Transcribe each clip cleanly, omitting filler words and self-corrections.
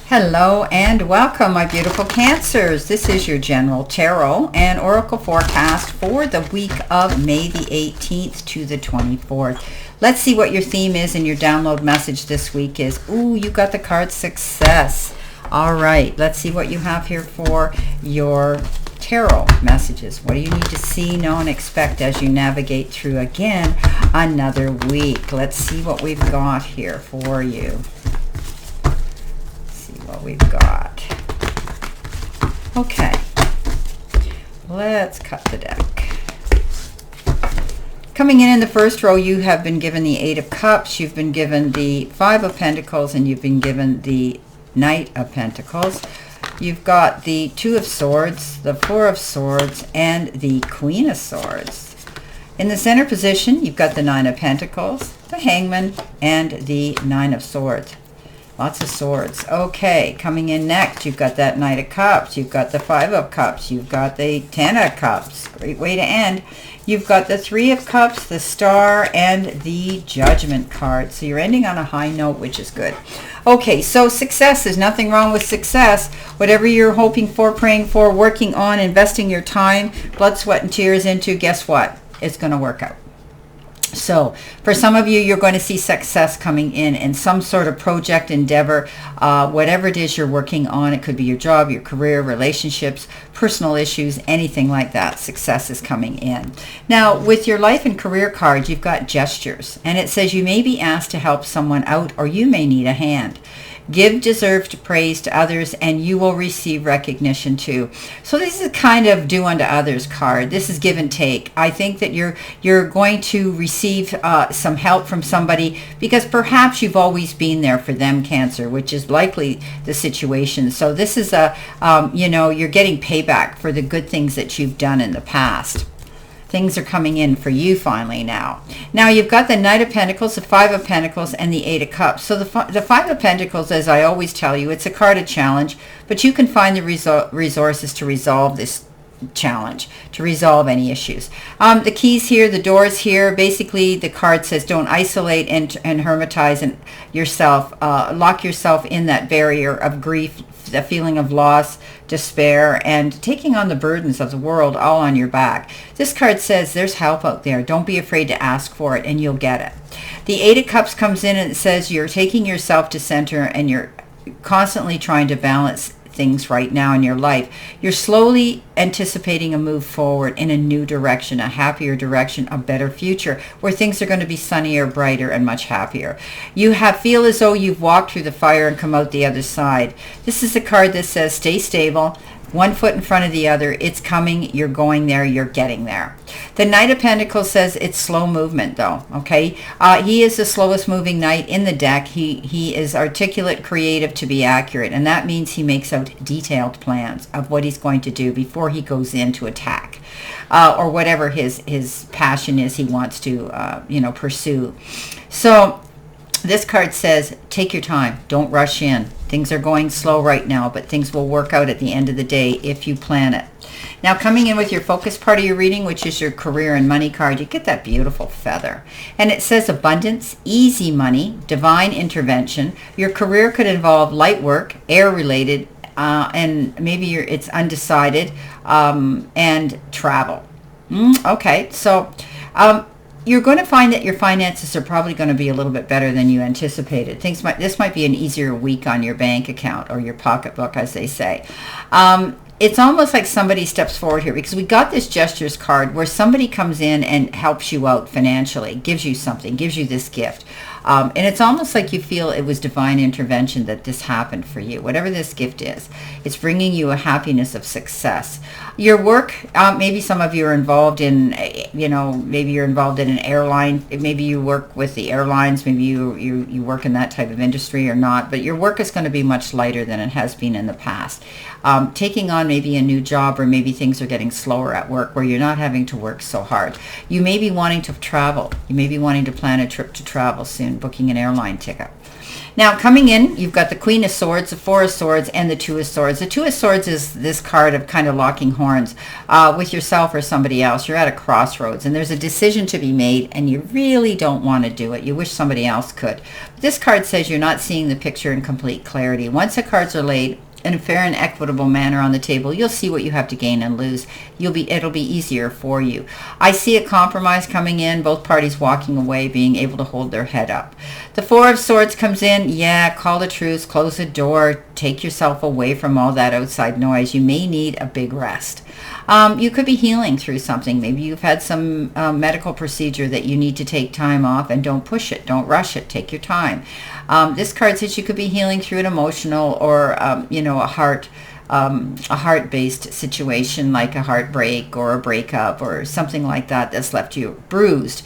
Hello and welcome, my beautiful Cancers. This is your general tarot and oracle forecast for the week of May the 18th to the 24th. Let's see what your theme is and your download message this week is. Ooh, you got the card success. All right, let's see what you have here for your tarot messages. What do you need to see, know, and expect as you navigate through, again, another week? Let's see what we've got here for you. What we've got. Okay, let's cut the deck. Coming in the first row, you have been given the Eight of Cups, you've been given the Five of Pentacles, and you've been given the Knight of Pentacles. You've got the Two of Swords, the Four of Swords, and the Queen of Swords. In the center position, you've got the Nine of Pentacles, the Hangman, and the Nine of Swords. Lots of swords. Okay, coming in next, you've got that Knight of Cups. You've got the Five of Cups. You've got the Ten of Cups. Great way to end. You've got the Three of Cups, the Star, and the Judgment card. So you're ending on a high note, which is good. Okay, so success. There's nothing wrong with success. Whatever you're hoping for, praying for, working on, investing your time, blood, sweat, and tears into, guess what? It's going to work out. So for some of you, you're going to see success coming in some sort of project, endeavor, whatever it is you're working on. It could be your job, your career, relationships, personal issues, anything like that. Success is coming in. Now, with your life and career card, you've got gestures, and it says you may be asked to help someone out, or you may need a hand. Give deserved praise to others, and you will receive recognition too. So this is kind of do unto others card. This is give and take. I think that you're going to receive some help from somebody because perhaps you've always been there for them, Cancer, which is likely the situation. So this is you're getting payback for the good things that you've done in the past. Things are coming in for you finally now. Now you've got the Knight of Pentacles, the Five of Pentacles, and the Eight of Cups. So the Five of Pentacles, as I always tell you, it's a card of challenge, but you can find the resources to resolve this challenge, to resolve any issues. The keys here, the doors here, basically the card says don't isolate and hermetize and yourself, lock yourself in that barrier of grief, the feeling of loss, despair, and taking on the burdens of the world all on your back. This card says there's help out there. Don't be afraid to ask for it, and you'll get it. The Eight of Cups comes in and it says you're taking yourself to center, and you're constantly trying to balance things right now in your life. You're slowly anticipating a move forward in a new direction, a happier direction, a better future where things are going to be sunnier, brighter, and much happier. You feel as though you've walked through the fire and come out the other side. This is a card that says stay stable, one foot in front of the other. It's coming. You're going there. You're getting there. The Knight of Pentacles says it's slow movement, though. Okay, he is the slowest moving knight in the deck. He is articulate, creative to be accurate, and that means he makes out detailed plans of what he's going to do before he goes in to attack, or whatever his passion is he wants to pursue. So this card says take your time. Don't rush in. Things are going slow right now, but things will work out at the end of the day if you plan it. Now, coming in with your focus part of your reading, which is your career and money card, you get that beautiful feather. And it says abundance, easy money, divine intervention. Your career could involve light work, air-related, and maybe it's undecided, and travel. Okay, so you're going to find that your finances are probably going to be a little bit better than you anticipated. This might be an easier week on your bank account or your pocketbook, as they say. It's almost like somebody steps forward here because we got this gestures card where somebody comes in and helps you out financially, gives you something, gives you this gift. And it's almost like you feel it was divine intervention that this happened for you. Whatever this gift is, it's bringing you a happiness of success. Your work, maybe some of you are involved in, maybe you're involved in an airline. Maybe you work with the airlines. Maybe you work in that type of industry or not. But your work is going to be much lighter than it has been in the past. Taking on maybe a new job, or maybe things are getting slower at work where you're not having to work so hard. You may be wanting to travel. You may be wanting to plan a trip to travel soon, booking an airline ticket. Now, coming in, you've got the Queen of Swords, the Four of Swords, and the Two of Swords. The Two of Swords is this card of kind of locking horns with yourself or somebody else. You're at a crossroads, and there's a decision to be made, and you really don't want to do it. You wish somebody else could. But this card says you're not seeing the picture in complete clarity. Once the cards are laid in a fair and equitable manner on the table, you'll see what you have to gain and lose. It'll be easier for you. I see a compromise coming in, both parties walking away, being able to hold their head up. The Four of Swords comes in. Yeah, call a truce, close the door, take yourself away from all that outside noise. You may need a big rest. You could be healing through something. Maybe you've had some medical procedure that you need to take time off, and don't push it. Don't rush it. Take your time. This card says you could be healing through an emotional or, a heart-based situation, like a heartbreak or a breakup or something like that that's left you bruised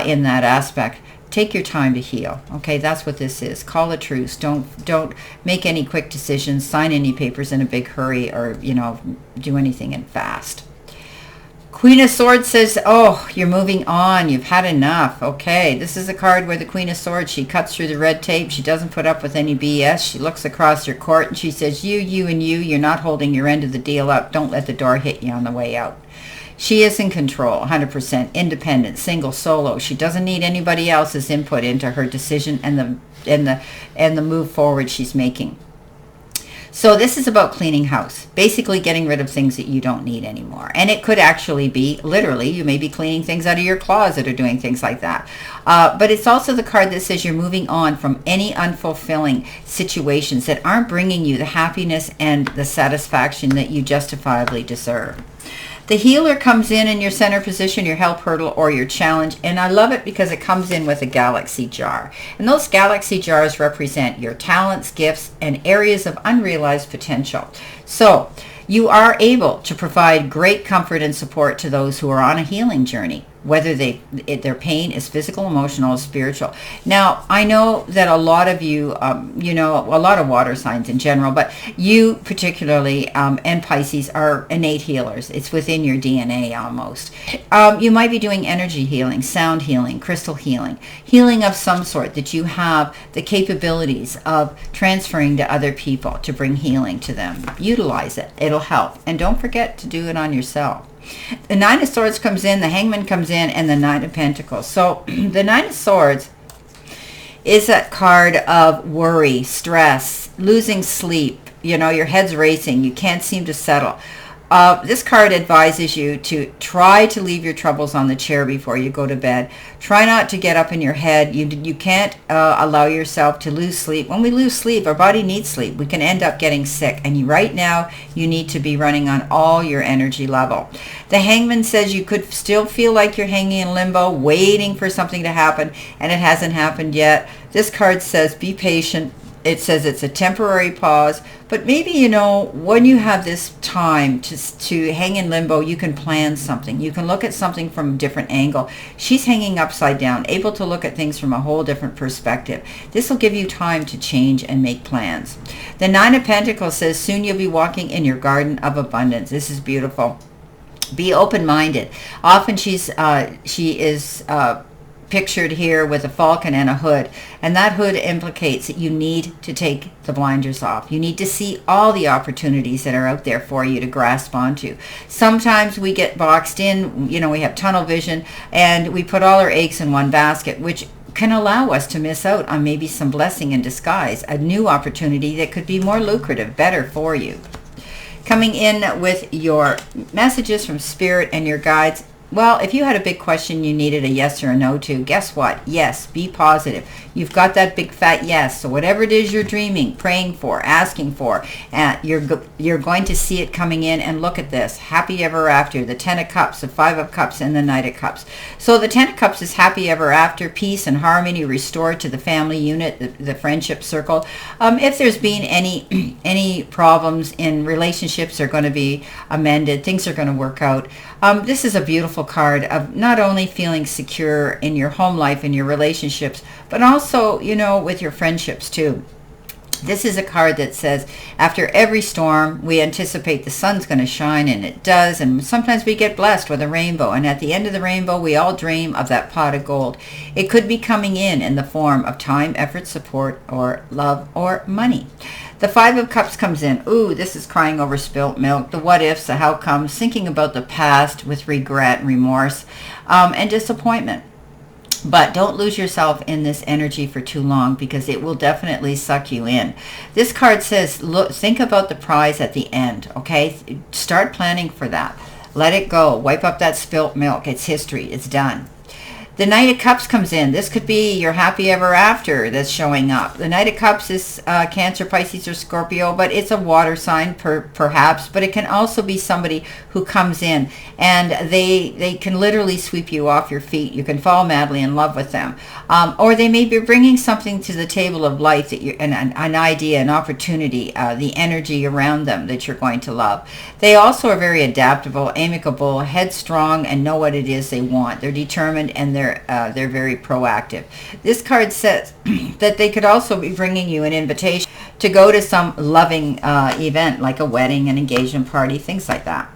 in that aspect. Take your time to heal. Okay, that's what this is. Call a truce. Don't make any quick decisions, sign any papers in a big hurry, or, do anything in fast. Queen of Swords says, oh, you're moving on. You've had enough. Okay, this is a card where the Queen of Swords, she cuts through the red tape. She doesn't put up with any BS. She looks across your court and she says, you're not holding your end of the deal up. Don't let the door hit you on the way out. She is in control, 100%, independent, single, solo. She doesn't need anybody else's input into her decision and the move forward she's making. So this is about cleaning house, basically getting rid of things that you don't need anymore. And it could actually be, literally, you may be cleaning things out of your closet or doing things like that. But it's also the card that says you're moving on from any unfulfilling situations that aren't bringing you the happiness and the satisfaction that you justifiably deserve. The healer comes in your center position, your help, hurdle, or your challenge. And I love it because it comes in with a galaxy jar. And those galaxy jars represent your talents, gifts, and areas of unrealized potential. So you are able to provide great comfort and support to those who are on a healing journey, whether their pain is physical, emotional, or spiritual. Now, I know that a lot of you, a lot of water signs in general, but you particularly, and Pisces, are innate healers. It's within your DNA almost. You might be doing energy healing, sound healing, crystal healing, healing of some sort that you have the capabilities of transferring to other people to bring healing to them. Utilize it. It'll help. And don't forget to do it on yourself. The Nine of Swords comes in, the Hangman comes in, and the Knight of Pentacles. So the Nine of Swords is that card of worry, stress, losing sleep. Your head's racing. You can't seem to settle. This card advises you to try to leave your troubles on the chair before you go to bed. Try not to get up in your head. You can't allow yourself to lose sleep. When we lose sleep, our body needs sleep. We can end up getting sick. And right now, you need to be running on all your energy level. The Hangman says you could still feel like you're hanging in limbo, waiting for something to happen, and it hasn't happened yet. This card says be patient. It says it's a temporary pause, but maybe, when you have this time to hang in limbo, you can plan something. You can look at something from a different angle. She's hanging upside down, able to look at things from a whole different perspective. This will give you time to change and make plans. The Nine of Pentacles says soon you'll be walking in your garden of abundance. This is beautiful. Be open-minded. Often she is pictured here with a falcon and a hood, and that hood implicates that you need to take the blinders off. You need to see all the opportunities that are out there for you to grasp onto. Sometimes we get boxed in, we have tunnel vision, and we put all our eggs in one basket, which can allow us to miss out on maybe some blessing in disguise, a new opportunity that could be more lucrative, better for you. Coming in with your messages from Spirit and your guides. Well, if you had a big question you needed a yes or a no to, guess what? Yes, be positive. You've got that big fat yes. So whatever it is you're dreaming, praying for, asking for, you're going to see it coming in. And look at this. Happy ever after. The 10 of Cups, the 5 of Cups, and the Knight of Cups. So the 10 of Cups is happy ever after, peace and harmony restored to the family unit, the friendship circle. If there's been any problems in relationships, are going to be amended. Things are going to work out. This is a beautiful card of not only feeling secure in your home life and your relationships, but also, with your friendships too. This is a card that says, after every storm, we anticipate the sun's going to shine, and it does, and sometimes we get blessed with a rainbow, and at the end of the rainbow, we all dream of that pot of gold. It could be coming in the form of time, effort, support, or love, or money. The Five of Cups comes in. Ooh, this is crying over spilt milk, the what ifs, the how comes, thinking about the past with regret and remorse, and disappointment. But don't lose yourself in this energy for too long, because it will definitely suck you in. This card says, look, think about the prize at the end, okay? Start planning for that. Let it go. Wipe up that spilt milk. It's history. It's done. The Knight of Cups comes in. This could be your happy ever after that's showing up. The Knight of Cups is Cancer, Pisces, or Scorpio, but it's a water sign perhaps, but it can also be somebody who comes in and they can literally sweep you off your feet. You can fall madly in love with them. Or they may be bringing something to the table of life, that an idea, an opportunity, the energy around them that you're going to love. They also are very adaptable, amicable, headstrong, and know what it is they want. They're determined, and they're very proactive. This card says that they could also be bringing you an invitation to go to some loving event, like a wedding, an engagement party, things like that.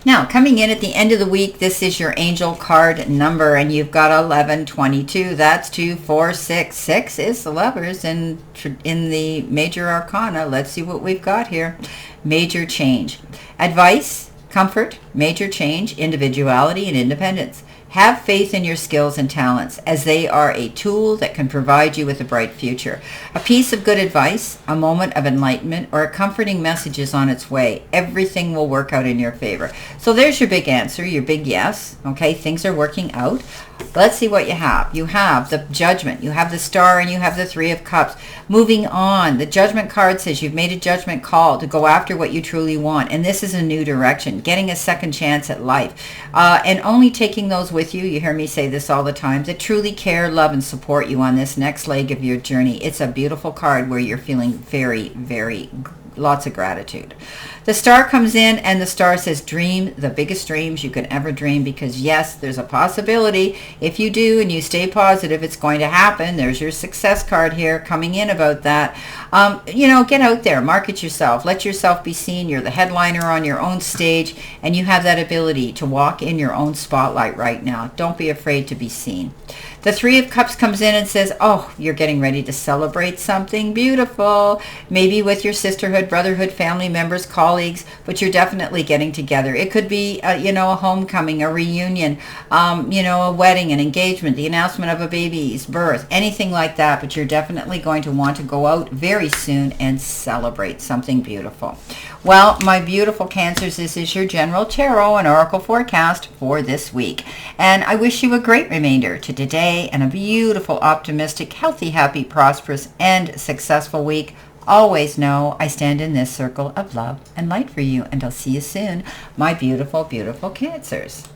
Now, coming in at the end of the week, this is your angel card number, and you've got 1122. That's 2466 is the Lovers in the major arcana. Let's see what we've got here. Major change. Advice, comfort, major change, individuality, and independence. Have faith in your skills and talents, as they are a tool that can provide you with a bright future. A piece of good advice, a moment of enlightenment, or a comforting message is on its way. Everything will work out in your favor. So there's your big answer, your big yes. Okay, things are working out. Let's see what you have. You have the Judgment, you have the Star, and you have the Three of Cups. Moving on, the Judgment card says you've made a judgment call to go after what you truly want, and this is a new direction, getting a second chance at life, and only taking those with you. You hear me say this all the time, that truly care, love, and support you on this next leg of your journey. It's a beautiful card where you're feeling very, very lots of gratitude. The Star comes in, and the Star says dream the biggest dreams you can ever dream, because yes, there's a possibility. If you do and you stay positive, it's going to happen. There's your success card here coming in about that. Get out there, market yourself, let yourself be seen. You're the headliner on your own stage, and you have that ability to walk in your own spotlight right now. Don't be afraid to be seen. The Three of Cups comes in and says, oh, you're getting ready to celebrate something beautiful, maybe with your sisterhood, brotherhood, family members, colleagues, but you're definitely getting together. It could be, a homecoming, a reunion, a wedding, an engagement, the announcement of a baby's birth, anything like that, but you're definitely going to want to go out very soon and celebrate something beautiful. Well, my beautiful Cancers, this is your general tarot and oracle forecast for this week. And I wish you a great remainder to today and a beautiful, optimistic, healthy, happy, prosperous, and successful week. Always know I stand in this circle of love and light for you, and I'll see you soon, my beautiful, beautiful Cancers.